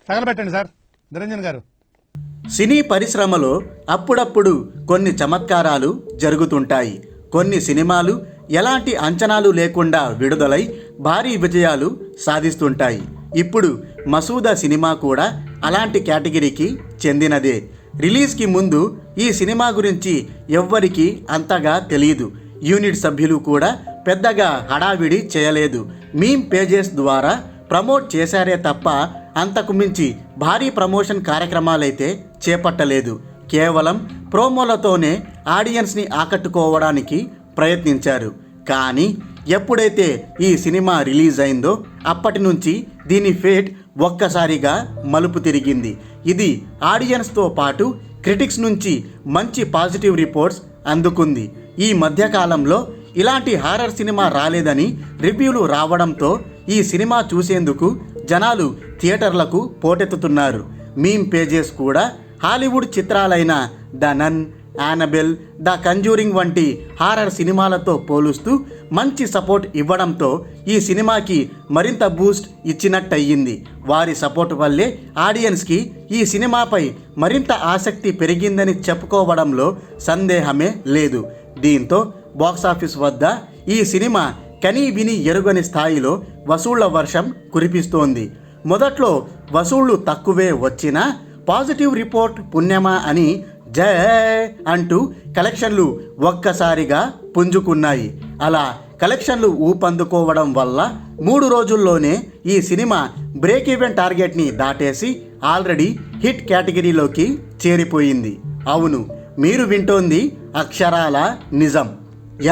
తగలబెట్టండి sir Niranjan గారు. సినీ పరిశ్రమలో అప్పుడప్పుడు కొన్ని చమత్కారాలు జరుగుతుంటాయి. కొన్ని సినిమాలు ఎలాంటి అంచనాలు లేకుండా విడుదలై భారీ విజయాలు సాధిస్తుంటాయి. ఇప్పుడు మసూదా సినిమా కూడా అలాంటి కేటగిరీకి చెందినదే. రిలీజ్కి ముందు ఈ సినిమా గురించి ఎవ్వరికీ అంతగా తెలియదు. యూనిట్ సభ్యులు కూడా పెద్దగా హడావిడి చేయలేదు. మీమ్ పేజెస్ ద్వారా ప్రమోట్ చేశారే తప్ప అంతకు మించి భారీ ప్రమోషన్ కార్యక్రమాలైతే చేపట్టలేదు. కేవలం ప్రోమోలతోనే ఆడియన్స్ని ఆకట్టుకోవడానికి ప్రయత్నించారు. కానీ ఎప్పుడైతే ఈ సినిమా రిలీజ్ అయిందో అప్పటి నుంచి దీని ఫేట్ ఒక్కసారిగా మలుపు తిరిగింది. ఇది ఆడియన్స్తో పాటు క్రిటిక్స్ నుంచి మంచి పాజిటివ్ రిపోర్ట్స్ అందుకుంది. ఈ మధ్యకాలంలో ఇలాంటి హారర్ సినిమా రాలేదని రివ్యూలు రావడంతో ఈ సినిమా చూసేందుకు జనాలు థియేటర్లకు పోటెత్తుతున్నారు. మీమ్ పేజెస్ కూడా హాలీవుడ్ చిత్రాలైన the Nun, Annabelle, the Conjuring వంటి హారర్ సినిమాలతో పోలుస్తూ మంచి సపోర్ట్ ఇవ్వడంతో ఈ సినిమాకి మరింత బూస్ట్ ఇచ్చినట్టయింది. వారి సపోర్ట్ వల్లే ఆడియన్స్కి ఈ సినిమాపై మరింత ఆసక్తి పెరిగిందని చెప్పుకోవడంలో సందేహమే లేదు. దీంతో బాక్సాఫీస్ వద్ద ఈ సినిమా కనీ విని ఎరుగని స్థాయిలో వసూళ్ల వర్షం కురిపిస్తోంది. మొదట్లో వసూళ్లు తక్కువే వచ్చినా పాజిటివ్ రిపోర్ట్ పుణ్యమా అని జై అంటూ కలెక్షన్లు ఒక్కసారిగా పుంజుకున్నాయి. అలా కలెక్షన్లు ఊపందుకోవడం వల్ల 3 రోజుల్లోనే ఈ సినిమా బ్రేక్ ఈవెన్ టార్గెట్ని దాటేసి ఆల్రెడీ హిట్ కేటగిరీలోకి చేరిపోయింది. అవును, మీరు వింటోంది అక్షరాల నిజం.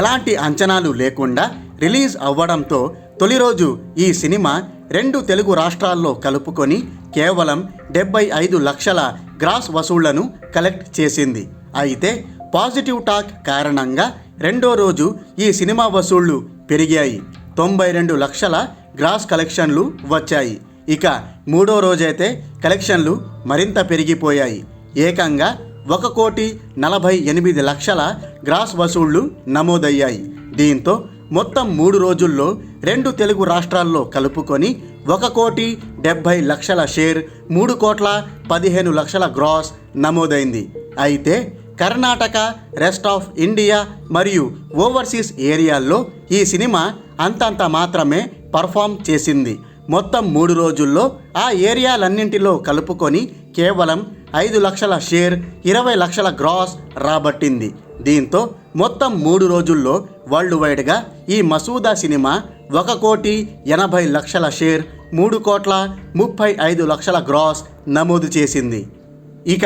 ఎలాంటి అంచనాలు లేకుండా రిలీజ్ అవ్వడంతో తొలి రోజు ఈ సినిమా 2 తెలుగు రాష్ట్రాల్లో కలుపుకొని కేవలం 75 లక్షల గ్రాస్ వసూళ్లను కలెక్ట్ చేసింది. అయితే పాజిటివ్ టాక్ కారణంగా రెండో రోజు ఈ సినిమా వసూళ్లు పెరిగాయి. 92 లక్షల గ్రాస్ కలెక్షన్లు వచ్చాయి. ఇక మూడో రోజైతే కలెక్షన్లు మరింత పెరిగిపోయాయి. ఏకంగా 1,48 లక్షల గ్రాస్ వసూళ్లు నమోదయ్యాయి. దీంతో మొత్తం 3 రోజుల్లో 2 తెలుగు రాష్ట్రాల్లో కలుపుకొని 1,70 లక్షల షేర్, 3,15 లక్షల గ్రాస్ నమోదైంది. అయితే కర్ణాటక, రెస్ట్ ఆఫ్ ఇండియా మరియు ఓవర్సీస్ ఏరియాల్లో ఈ సినిమా అంతంత మాత్రమే పర్ఫామ్ చేసింది. మొత్తం 3 రోజుల్లో ఆ ఏరియాలన్నింటిలో కలుపుకొని కేవలం 5 లక్షల షేర్, 20 లక్షల గ్రాస్ రాబట్టింది. దీంతో మొత్తం 3 రోజుల్లో వరల్డ్ వైడ్గా ఈ మసూదా సినిమా 1,80 లక్షల షేర్, 3,35 లక్షల గ్రాస్ నమోదు చేసింది. ఇక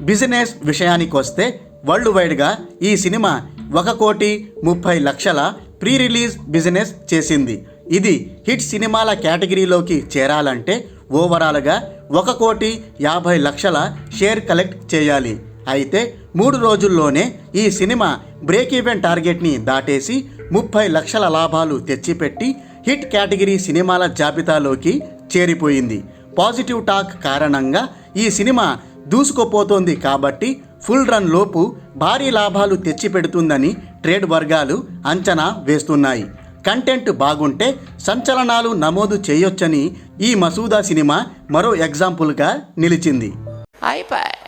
బిజినెస్ విషయానికి వస్తే వరల్డ్ వైడ్గా ఈ సినిమా 1,30 లక్షల ప్రీ రిలీజ్ బిజినెస్ చేసింది. ఇది హిట్ సినిమాల కేటగిరీలోకి చేరాలంటే ఓవరాల్గా 1,50 లక్షల షేర్ కలెక్ట్ చేయాలి. అయితే 3 రోజుల్లోనే ఈ సినిమా బ్రేక్ ఈవెన్ టార్గెట్ని దాటేసి 30 లక్షల లాభాలు తెచ్చిపెట్టి హిట్ కేటగిరీ సినిమాల జాబితాలోకి చేరిపోయింది. పాజిటివ్ టాక్ కారణంగా ఈ సినిమా దూసుకుపోతోంది కాబట్టి ఫుల్ రన్ లోపు భారీ లాభాలు తెచ్చిపెడుతుందని ట్రేడ్ వర్గాలు అంచనా వేస్తున్నాయి. కంటెంట్ బాగుంటే సంచలనాలు నమోదు చేయొచ్చని ఈ మసూదా సినిమా మరో ఎగ్జాంపుల్గా నిలిచింది. అయిపోయి